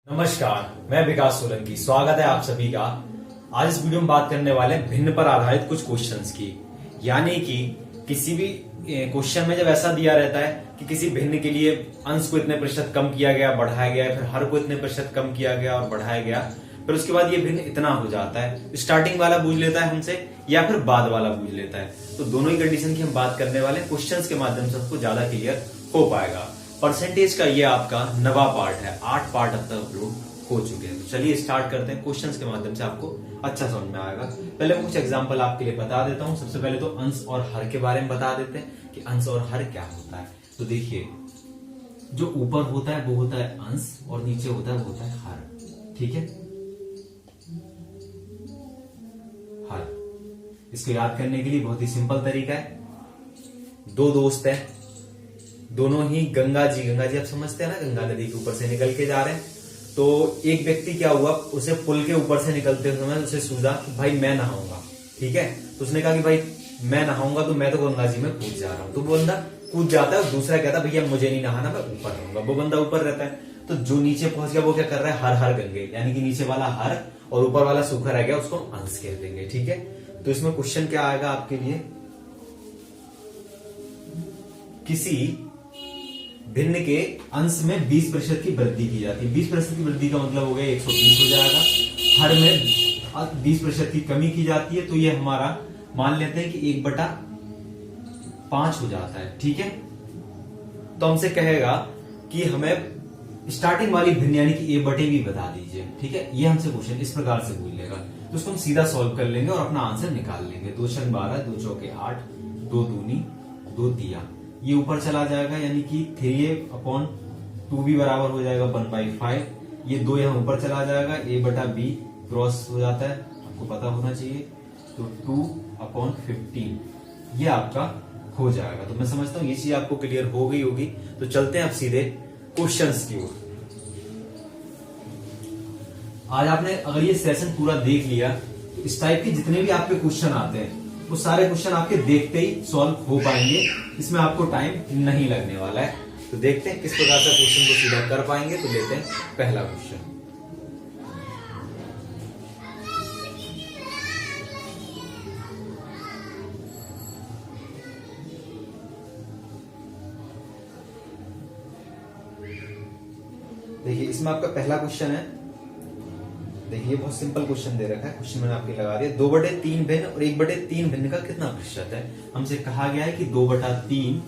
नमस्कार, मैं विकास सोलंकी। स्वागत है आप सभी का। आज इस वीडियो में बात करने वाले हैं भिन्न पर आधारित कुछ क्वेश्चंस की। यानी कि किसी भी क्वेश्चन में जब ऐसा दिया रहता है कि किसी भिन्न के लिए अंश को इतने प्रतिशत कम किया गया, बढ़ाया गया, फिर हर को इतने प्रतिशत कम किया गया और बढ़ाया गया, फिर उसके बाद ये भिन्न इतना हो जाता है, स्टार्टिंग वाला पूछ लेता है हमसे या फिर बाद वाला पूछ लेता है। तो दोनों ही कंडीशन की हम बात करने वाले हैं। क्वेश्चन के माध्यम से आपको ज्यादा क्लियर हो पाएगा। परसेंटेज का ये आपका नवा पार्ट है। 8 पार्ट अब तक अपलोड हो चुके हैं। तो चलिए स्टार्ट करते हैं। क्वेश्चंस के माध्यम से आपको अच्छा समझ में आएगा। पहले मैं कुछ एग्जांपल आपके लिए बता देता हूं। सबसे पहले तो अंश और हर के बारे में बता देते हैं कि अंश और हर क्या होता है। तो देखिए, जो ऊपर होता है वो होता है अंश और नीचे होता है वो होता है हर। ठीक है, हर। इसको याद करने के लिए बहुत ही सिंपल तरीका है। दो दोस्त हैं, दोनों ही गंगा जी आप समझते हैं ना, गंगा नदी के ऊपर से निकल के जा रहे हैं। तो एक व्यक्ति क्या हुआ, उसे पुल के ऊपर से निकलते समय उसे सूझा कि भाई मैं नहाऊंगा। ठीक है, तो उसने कहा कि भाई मैं नहाऊंगा तो मैं तो गंगा जी में कूद जा रहा हूं। तो वो बंदा कूद जाता है, दूसरा कहता है भैया मुझे नहीं नहाना, मैं ऊपर रहूंगा। वो बंदा ऊपर रहता है। तो जो नीचे पहुंच गया वो क्या कर रहा है, हर हर गंगे, यानी कि नीचे वाला हर और ऊपर वाला सूखा रह गया, उसको अंश कह देंगे। ठीक है, तो इसमें क्वेश्चन क्या आएगा आपके लिए, किसी भिन्न के अंश में 20% की वृद्धि की जाती है। 20% की वृद्धि का मतलब हो गया 120 हो जाएगा। हर में 20% की कमी की जाती है, तो ये हमारा मान लेते हैं कि 1/5 हो जाता है। ठीक है, तो हमसे कहेगा कि हमें स्टार्टिंग वाली भिन्न यानी कि a/b बता दीजिए। ठीक है, ये हमसे क्वेश्चन इस प्रकार से पूछ लेगा। तो उसको हम सीधा सॉल्व कर लेंगे और अपना आंसर निकाल लेंगे। 2 छंग 12, 2 चौके 8, 2 दूनी 2 दिया, ये ऊपर चला जाएगा, यानी कि 3a/2 भी बराबर हो जाएगा 1/5। ये 2 यहां ऊपर चला जाएगा, a/b क्रॉस हो जाता है, आपको पता होना चाहिए। तो 2/15 ये आपका हो जाएगा। तो मैं समझता हूं ये चीज आपको क्लियर हो गई होगी। तो चलते हैं अब सीधे क्वेश्चंस की ओर। आज आपने अगर ये सेशन पूरा देख लिया तो इस टाइप के जितने भी आपके क्वेश्चन आते हैं वो सारे क्वेश्चन आपके देखते ही सॉल्व हो पाएंगे। इसमें आपको टाइम नहीं लगने वाला है। तो देखते हैं किस प्रकार से क्वेश्चन को सीधा कर पाएंगे। तो लेते हैं पहला क्वेश्चन। देखिए, इसमें आपका पहला क्वेश्चन है। देखिए, बहुत सिंपल क्वेश्चन दे रखा है। क्वेश्चन मैंने आपके लगा दिया। 2/3 भिन्न और 1/3 भिन्न का कितना प्रतिशत है। हमसे कहा गया है कि 2/3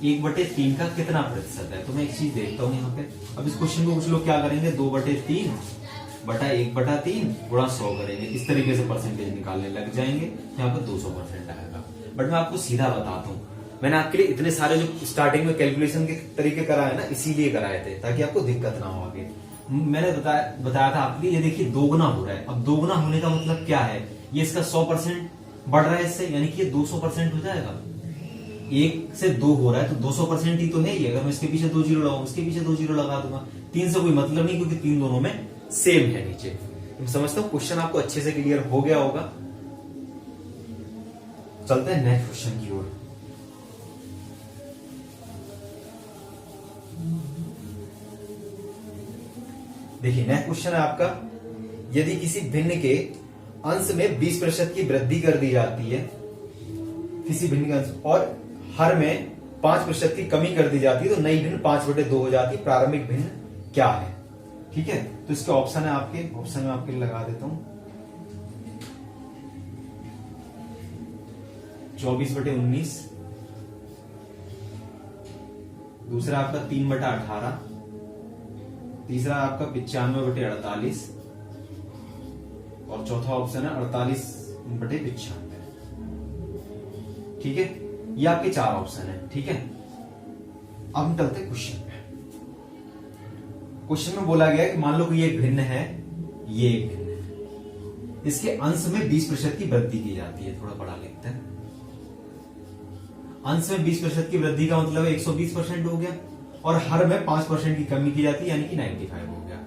1/3 का कितना प्रतिशत है। तो मैं एक चीज देखता हूं यहाँ पे। अब इस क्वेश्चन को कुछ लोग क्या करेंगे, 2/3 बटा 1/3 गुणा 100 करेंगे। इस तरीके से परसेंटेज निकालने लग जाएंगे। यहाँ पर 200% आएगा। बट मैं आपको सीधा बताता हूँ, मैंने आपके लिए इतने सारे जो स्टार्टिंग में कैलकुलेशन के तरीके कराए ना, इसीलिए कराए थे ताकि आपको दिक्कत ना हो आगे। मैंने बताया था आपके लिए, ये देखिए 2 गुना हो रहा है। अब 2 गुना होने का मतलब क्या है, ये इसका 100% बढ़ रहा है इससे, यानी कि ये 200% हो जाएगा। 1 से 2 हो रहा है तो 200% ही तो है ही। अगर मैं इसके पीछे 2 जीरो लगाऊंगा, इसके पीछे 2 जीरो लगा दूंगा, 3 से कोई मतलब नहीं, क्योंकि 3 दोनों में सेम है नीचे। मैं समझता हूं क्वेश्चन आपको अच्छे से क्लियर हो गया होगा। चलते हैं नेक्स्ट क्वेश्चन की ओर। देखिए, नेक्स्ट क्वेश्चन है आपका, यदि किसी भिन्न के अंश में 20% की वृद्धि कर दी जाती है, किसी भिन्न के अंश, और हर में 5% की कमी कर दी जाती है, तो नई भिन्न 5/2 हो जाती है। प्रारंभिक भिन्न क्या है। ठीक है, तो इसके ऑप्शन है आपके, ऑप्शन में आपके लिए लगा देता हूं। 24/19, दूसरा आपका 3/18, तीसरा आपका 95/48 और चौथा ऑप्शन है 48/95। ठीक है, ये आपके 4 ऑप्शन है। ठीक है, अब हम चलते क्वेश्चन पे। क्वेश्चन में बोला गया है कि मान लो कि ये भिन्न है, ये एक भिन्न है, इसके अंश में 20% की वृद्धि की जाती है। थोड़ा बड़ा लिखते हैं। अंश में 20% की वृद्धि का मतलब 120% हो गया, और हर में 5% की कमी की जाती है, यानी कि 95 हो गया।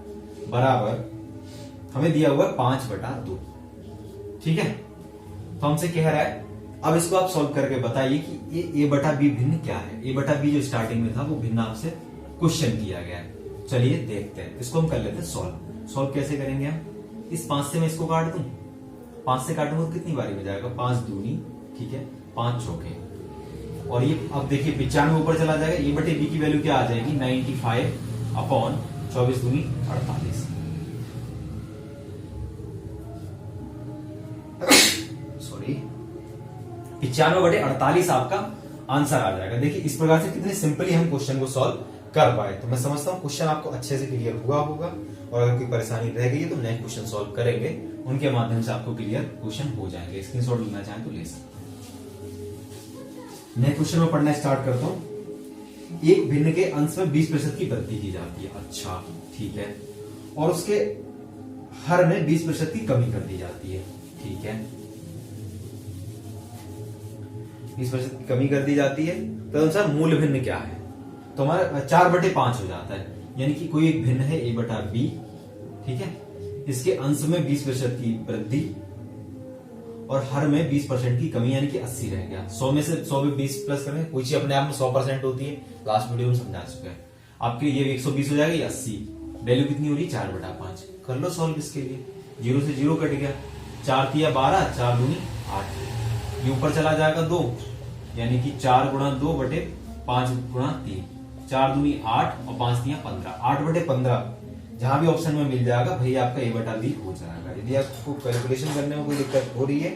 बराबर हमें दिया हुआ 5/2। ठीक है, तो हमसे कह रहा है, अब इसको आप सॉल्व करके बताइए कि ये a/b भिन्न क्या है। a/b जो स्टार्टिंग में था वो भिन्न आपसे क्वेश्चन किया गया है। चलिए देखते हैं, इसको हम कर लेते हैं सॉल्व। सॉल्व कैसे करेंगे हम, इस 5 से मैं इसको काट दूं, 5 से काटूंगा तो कितनी बारी में जाएगा, 5 दूनी, ठीक है, 5 चौके, और ये अब देखिए 95 ऊपर चला जाएगा, ए बटे बी की वैल्यू क्या आ जाएगी 95 अपॉन 24 दूनी 48। सॉरी 95 बटे 48 आपका आंसर आ जाएगा। देखिए इस प्रकार से कितने सिंपली हम क्वेश्चन को सॉल्व कर पाए। तो मैं समझता हूं क्वेश्चन आपको अच्छे से क्लियर हुआ होगा, और अगर कोई परेशानी रह गई है तो नेक्स्ट क्वेश्चन सॉल्व करेंगे, उनके माध्यम से आपको क्लियर क्वेश्चन हो जाएंगे। स्क्रीनशॉट लेना चाहें तो ले सकते हैं। नेक्स्ट क्वेश्चन में पढ़ना स्टार्ट करता हूं। एक भिन्न के अंश में 20% की वृद्धि की जाती है, अच्छा ठीक है, और उसके हर में 20% की कमी कर दी जाती है, ठीक है, 20% की कमी कर दी जाती है। तो अनुसार मूल भिन्न क्या है, तो हमारा 4/5 हो जाता है, यानी कि कोई एक भिन्न है a बटा बी, ठीक है, इसके अंश में 20% की वृद्धि और हर में 20% की कमी, यानी कि 80 रह गया। 100 में से 100 में 20 प्लस करें, कोई चीज अपने आप में 100% होती है, लास्ट वीडियो में समझा चुके हैं। आपके ये 120 हो जाएगा, ये 80, वैल्यू कितनी हो रही है 4/5। कर लो सॉल्व इसके लिए, 0 से 0 कट गया, 4 तिया 12, 4 दूनी 8, ये ऊपर चला जाएगा 2, यानी कि 4 गुणा 2 बटे 5 गुणा 3, 4 दूनी 8 और 5 तिया 15, 8/15 जहां भी ऑप्शन में मिल जाएगा भैया आपका a बटा बी हो जाएगा। यदि आपको कैलकुलेशन करने में कोई दिक्कत हो रही है,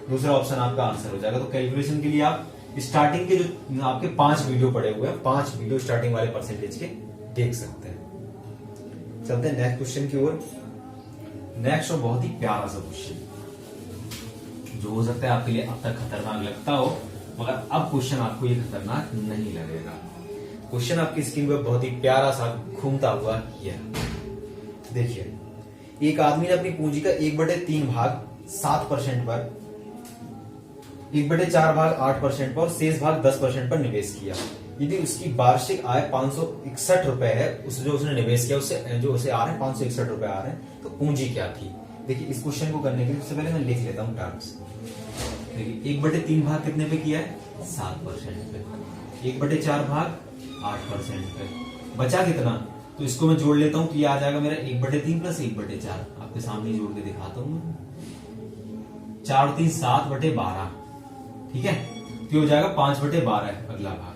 दूसरा ऑप्शन आपका आंसर हो जाएगा। तो कैलकुलेशन के लिए आप स्टार्टिंग के जो आपके 5 वीडियो पड़े हुए हैं, 5 वीडियो स्टार्टिंग वाले परसेंटेज के देख सकते हैं। चलते हैं नेक्स्ट क्वेश्चन की ओर। नेक्स्ट और बहुत ही प्यारा सा क्वेश्चन, जो हो सकता है आपके लिए अब तक खतरनाक लगता हो, मगर अब क्वेश्चन आपको ये खतरनाक नहीं लगेगा। क्वेश्चन आपकी स्क्रीन पर बहुत ही प्यारा सा घूमता हुआ ये देखिए, एक आदमी ने अपनी पूंजी का 1/3 भाग 7% पर, 1/4 भाग 8% पर और शेष भाग 10% पर निवेश किया। यदि उसकी वार्षिक आय 561 रुपए है, उस जो उसने निवेश किया उससे जो उसे आ रहे हैं 561 रुपए आ रहे हैं, तो पूंजी क्या थी। देखिए इस क्वेश्चन को करने के लिए सबसे पहले मैं लिख लेता हूं टर्म्स। देखिए 1/3 भाग कितने पे किया है 7% पे, 1/4 भाग 8% पे, बचा कितना, तो इसको मैं जोड़ लेता हूं, तो ये आ जाएगा मेरा 1/3 प्लस 1/4, आपके सामने जोड़ के दिखाता हूं, 4 और 3 7/12, ठीक है, तो हो जाएगा 5/12 अगला भाग,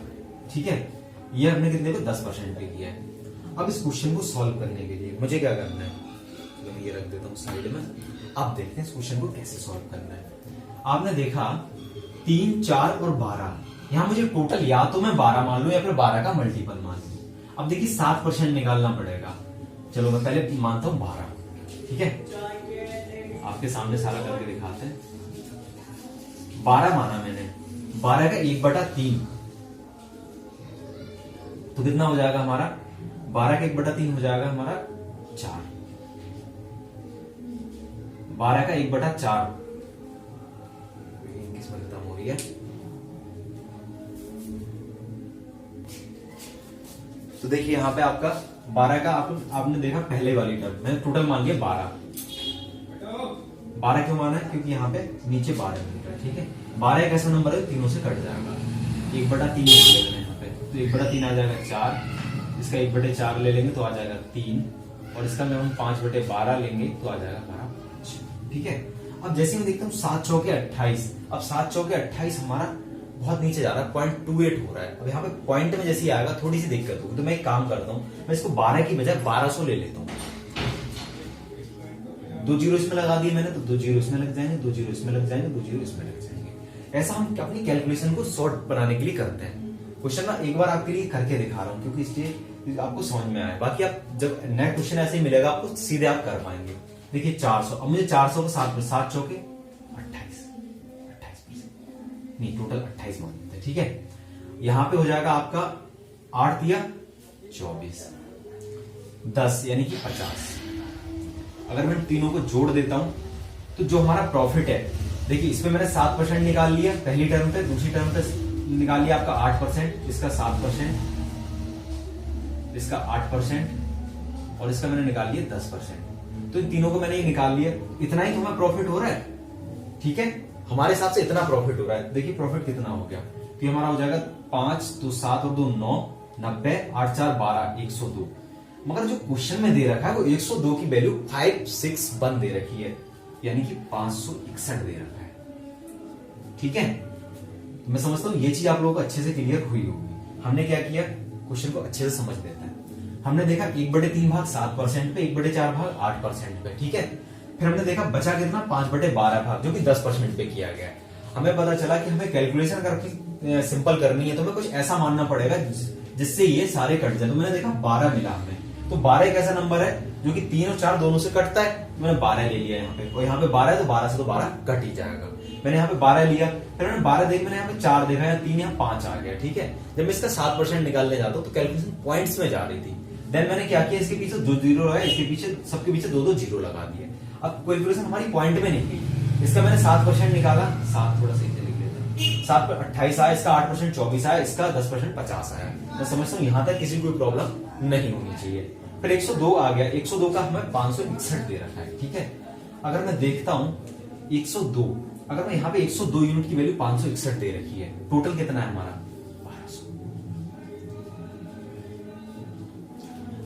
ठीक है। ये हमने कितने पे 10% पे किया है। अब इस क्वेश्चन को सॉल्व करने के लिए मुझे क्या करना है, तो मैं ये रख देता हूँ साइड में। अब देखते हैं इस क्वेश्चन को कैसे सॉल्व करना है। आपने देखा 3, 4 और 12, यहां मुझे टोटल या तो मैं 12 मान लूं या फिर 12 का मल्टीपल मान लूं। अब देखिए 7% निकालना पड़ेगा, चलो मैं पहले मानता हूं 12, ठीक है, आपके सामने सारा करके दिखाते हैं। 12 माना मैंने, 12 का 1/3, तो कितना हो जाएगा हमारा, 12 का 1/3 हो जाएगा हमारा 4, 12 का 1/4 किसमें खत्म हो रही है। तो देखिए यहां पे आपका 12 का आपने देखा पहले वाली टर्म मैंने टोटल मान लिया 12 क्यों माना है, क्योंकि यहाँ पे नीचे 12 मिल रहा है, ठीक है। 12 एक ऐसा नंबर है तीनों से कट जाएगा, 1/3 ले लेंगे यहाँ पे, तो 1/3 आ जाएगा 4, इसका 1/4 ले लेंगे तो आ जाएगा 3, और इसका मैं हम 5/12 लेंगे तो आ जाएगा हमारा 5, ठीक है। अब जैसे मैं देखता हूँ 7 चौके 28, अब 7 चौके 28 हमारा बहुत नीचे जा रहा है, 0.28 हो रहा है। अब यहाँ पे पॉइंट में जैसे ही आएगा थोड़ी सी दिक्कत होगी, तो मैं एक काम करता हूँ, मैं इसको 12 की बजाय 1200 ले लेता हूँ। 2 जीरो इसमें लगा दिए मैंने, तो 2 जीरो इसमें लग जाएंगे, 2 जीरो इसमें लग जाएंगे, 2 जीरो इसमें लग जाएंगे। ऐसा हम अपनी कैलकुलेशन को शॉर्ट बनाने के लिए करते हैं। क्वेश्चन ना एक बार आपके लिए करके दिखा रहा हूँ, क्योंकि इसलिए आपको समझ में आए। बाकी आप जब नेक्स्ट क्वेश्चन ऐसे ही मिलेगा आपको, सीधे आप कर पाएंगे। देखिए 400, अब मुझे 400 को 7 चौके 28 नहीं, टोटल 28 मान लेते हैं, ठीक है। यहां पे हो जाएगा आपका 8 या 24, 10 यानी कि 50। अगर मैं तीनों को जोड़ देता हूं तो जो हमारा प्रॉफिट है, देखिए इसमें मैंने 7% निकाल लिया पहली टर्म पे, दूसरी टर्म पे निकाल लिया आपका 8%, इसका 7%, इसका 8% और इसका मैंने निकाल लिया 10%। तो इन तीनों को मैंने ये निकाल लिया, इतना ही तो हमें प्रॉफिट हो रहा है, ठीक है। हमारे हिसाब से इतना प्रॉफिट हो रहा है। देखिए प्रॉफिट कितना हो गया, तो हमारा हो जाएगा 5 तो 7 और 2 9, 90, 8 4 12, 102। मगर जो क्वेश्चन में दे रखा है वो 102 की वैल्यू 561 दे रखी है, यानी कि 561 दे रखा है। ठीक है, तो मैं समझता हूं ये चीज आप लोगों को अच्छे से क्लियर हुई होगी। हमने क्या किया, क्वेश्चन को अच्छे से समझ लेते हैं। हमने देखा 1/3 भाग 7% पे, 1/4 भाग 8% पे। ठीक है, फिर हमने देखा बचा कितना 5/12 भाग, जो कि 10% पे किया गया है। हमें पता चला कि हमें कैलकुलेशन करके सिंपल करनी है, तो हमें कुछ ऐसा मानना पड़ेगा जिससे ये सारे कट जाए। तो मैंने देखा 12 मिला हमें, तो 12 एक ऐसा नंबर है जो कि 3 और 4 दोनों से कटता है, मैंने 12 ले लिया यहाँ पे। और यहाँ पे 12 है तो 12 से तो 12 कट ही जाएगा। मैंने यहाँ पे 12 लिया, फिर मैंने 12 देख, मैंने यहाँ पे 4 देखा, यहाँ 3, यहाँ 5 आ गया। ठीक है, जब मैं इसका 7% निकालने जाता हूँ तो कैलकुलेशन पॉइंट्स में जा रही थी। देन मैंने क्या किया, इसके पीछे 2 जीरो है, इसके पीछे सबके पीछे 2 जीरो लगा दिए। अब कैलकुलेशन हमारी पॉइंट में नहीं थी। इसका मैंने 7% निकाला, 7 थोड़ा सा लिख लेते हैं, 7 पर 28 आया, इसका 8% 24 आया, इसका 10% 50 आया। मैं समझता हूँ यहाँ तक किसी कोई प्रॉब्लम नहीं होनी चाहिए। फिर 102 आ गया, 102 का हमें 561 दे रखा है। ठीक है, अगर मैं देखता हूँ 102, अगर मैं यहाँ पे 102 यूनिट की वैल्यू 561 दे रखी है, टोटल कितना है हमारा 1200।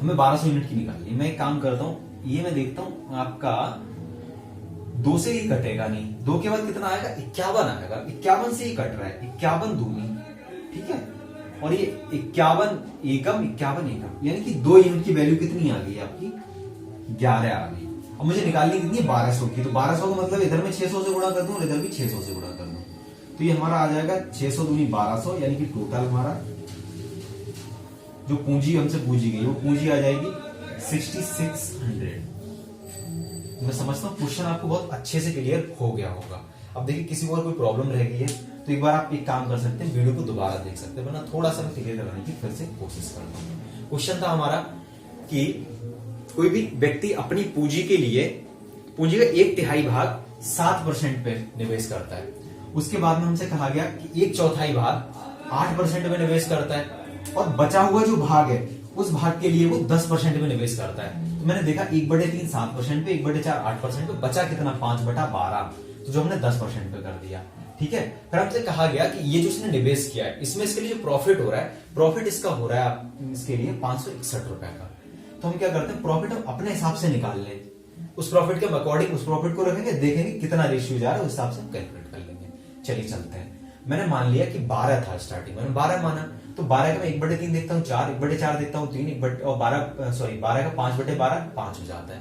हमें 1200 यूनिट की निकालनी है। मैं एक काम करता हूं, ये मैं देखता हूं आपका 2 से ही कटेगा नहीं, 2 के बाद कितना आएगा 51 आएगा, 51 से ही कट रहा है, 51 दूनी। ठीक है, और ये 51 एकम 51 एकम, यानी कि 2 यूनिट की वैल्यू कितनी आ गई आपकी 11 आ गई। अब मुझे निकालनी कितनी है 1200 की, तो 1200 का मतलब इधर में 600 से गुणा कर दूं और इधर भी 600 से गुणा कर दूं, तो ये हमारा आ जाएगा 600 दूनी 1200, यानी कि टोटल हमारा जो पूंजी हमसे पूछी गई वो पूंजी आ जाएगी 6600। मैं समझता हूँ क्वेश्चन आपको बहुत अच्छे से क्लियर हो गया होगा। अब देखिए किसी को और कोई प्रॉब्लम रह गई है तो एक बार आप एक काम कर सकते हैं, वीडियो को दोबारा देख सकते हैं, वरना थोड़ा सा क्लियर कराने की फिर से कोशिश करता हूँ। क्वेश्चन था हमारा कि कोई भी व्यक्ति अपनी पूंजी के लिए पूंजी का 1/3 भाग 7% पे निवेश करता है। उसके बाद में हमसे कहा गया कि 1/4 भाग 8% में निवेश करता है, और बचा हुआ जो भाग है उस भाग के लिए वो 10% में निवेश करता है। तो मैंने देखा 1/3 7% पे, 1/4 8% पे, बचा कितना 5/12, तो जो हमने 10% पे कर दिया। ठीक है, फिर हमसे कहा गया कि ये जो इसने निवेश किया है इसमें इसके लिए जो प्रॉफिट हो रहा है, प्रॉफिट इसका हो रहा है इसके लिए 561 रुपए का। तो हम क्या करते हैं, प्रॉफिट हम अपने हिसाब से निकाल लें, उस प्रॉफिट के अकॉर्डिंग उस प्रॉफिट को रखेंगे, देखेंगे कितना रेशियो जा रहा है उस हिसाब से हम कैलकुलेट कर लेंगे। चलिए चलते हैं। मैंने मान लिया कि 12 था स्टार्टिंग में, 12 माना, तो 12 का मैं 1/3 देखता हूँ 4, 1/4 देखता हूँ 3, और 12 का 5/12 5 हो जाता है।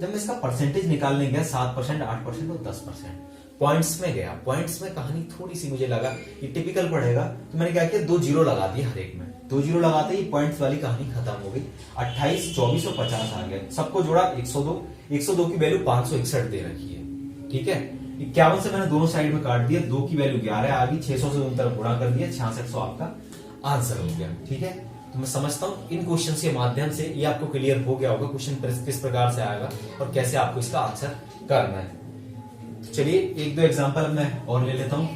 जब मैं इसका परसेंटेज निकालने गया 7%, 8% और 10%, पॉइंट्स में गया, पॉइंट्स में कहानी थोड़ी सी मुझे लगा ये टिपिकल पड़ेगा, तो मैंने क्या किया 2 जीरो लगा दिए हर एक में। 2 जीरो लगाते ही पॉइंट्स वाली कहानी खत्म हो गई। 28, 24 और 50 आ गया, सबको जोड़ा 102। 102 की वैल्यू 561 दे रखी है। ठीक है, 51 से मैंने दोनों साइड में काट दिया, 2 की वैल्यू 11 आ गई, 600 से दोनों तरफ गुणा कर दिया, 6600 आपका आंसर हो गया। ठीक है, तो मैं समझता हूं इन क्वेश्चन के माध्यम से ये आपको क्लियर हो गया होगा क्वेश्चन किस प्रकार से आएगा और कैसे आपको इसका आंसर करना है। तो चलिए 1-2 एग्जांपल मैं और ले लेता हूं।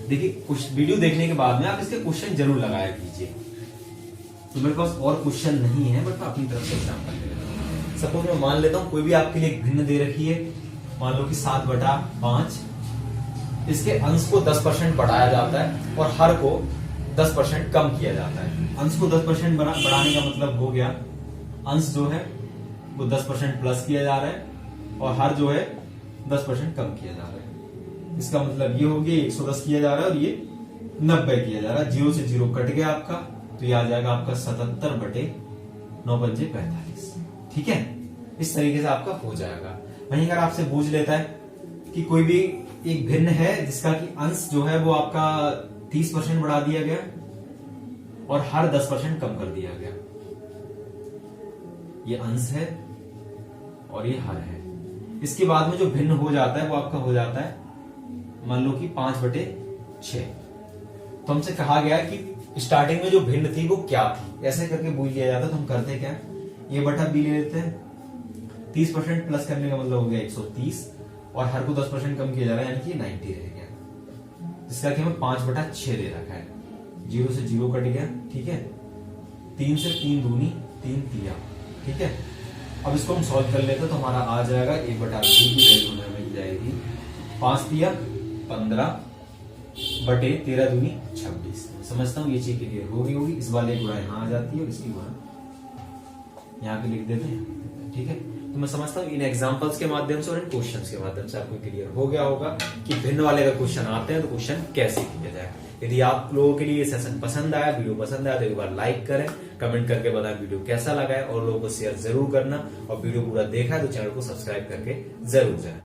देखिए कुछ वीडियो देखने के बाद में आप इसके क्वेश्चन जरूर लगाया कीजिए। तो मेरे पास और क्वेश्चन नहीं है, बट मैं अपनी तरफ से एग्जांपल ले लेता हूं। सपोज मैं मान लेता हूं कोई भी आपके लिए भिन्न दे रखी है, मान लो कि 7/5, इसके अंश को 10% बढ़ाया जाता है और हर को 10% कम किया जाता है। अंश को 10% बढ़ाने का मतलब हो गया अंश जो है वो 10% प्लस किया जा रहा है और हर जो है 10% कम किया जा रहा है। इसका मतलब ये हो गया 110 किया जा रहा है और ये 90 किया जा रहा है। 0 से 0 कट गया आपका, तो ये आ जाएगा आपका 77/9×45। ठीक है, इस तरीके से आपका हो जाएगा। वहीं अगर आपसे पूछ लेता है कि कोई भी एक भिन्न है जिसका कि अंश जो है वो आपका 30% बढ़ा दिया गया और हर 10% कम कर दिया गया, ये अंश है और ये हर है। इसके बाद में जो भिन्न हो जाता है वो आपका हो जाता है मान लो कि 5/6। तो हमसे कहा गया कि स्टार्टिंग में जो भिन्न थी वो क्या थी, ऐसे करके पूछ लिया जाता। तो हम करते क्या, ये बटा बी ले लेते हैं। 30% प्लस करने का मतलब हो गया 130 और हर को 10% कम किया जा रहा है, यानी कि 90 रह गया, जिसका कि हमें 5/6 दे रखा है। 0 से 0 कट गया। ठीक है, 3 से 3 दूनी 3 तिया। ठीक है, अब इसको हम सॉल्व कर लेते तो हमारा आ जाएगा 1/3 की वैल्यू हमें मिल जाएगी 5 तिया 15 बटे 13 दूनी 26। समझता हूँ ये चीज क्लियर होगी। इस वाले गुणा यहाँ आ जाती है और इसकी गुणा यहाँ पे लिख देते हैं, ठीक है। तो मैं समझता हूँ इन एग्जांपल्स के माध्यम से और इन क्वेश्चंस के माध्यम से आपको क्लियर हो गया होगा कि भिन्न वाले अगर क्वेश्चन आते हैं तो क्वेश्चन कैसे किया जाए। यदि आप लोगों के लिए ये सेशन पसंद आया, वीडियो पसंद आया तो एक बार लाइक करें, कमेंट करके बताएं वीडियो कैसा लगा है और लोगों को शेयर जरूर करना। और वीडियो पूरा देखा है तो चैनल को सब्सक्राइब करके जरूर जाए।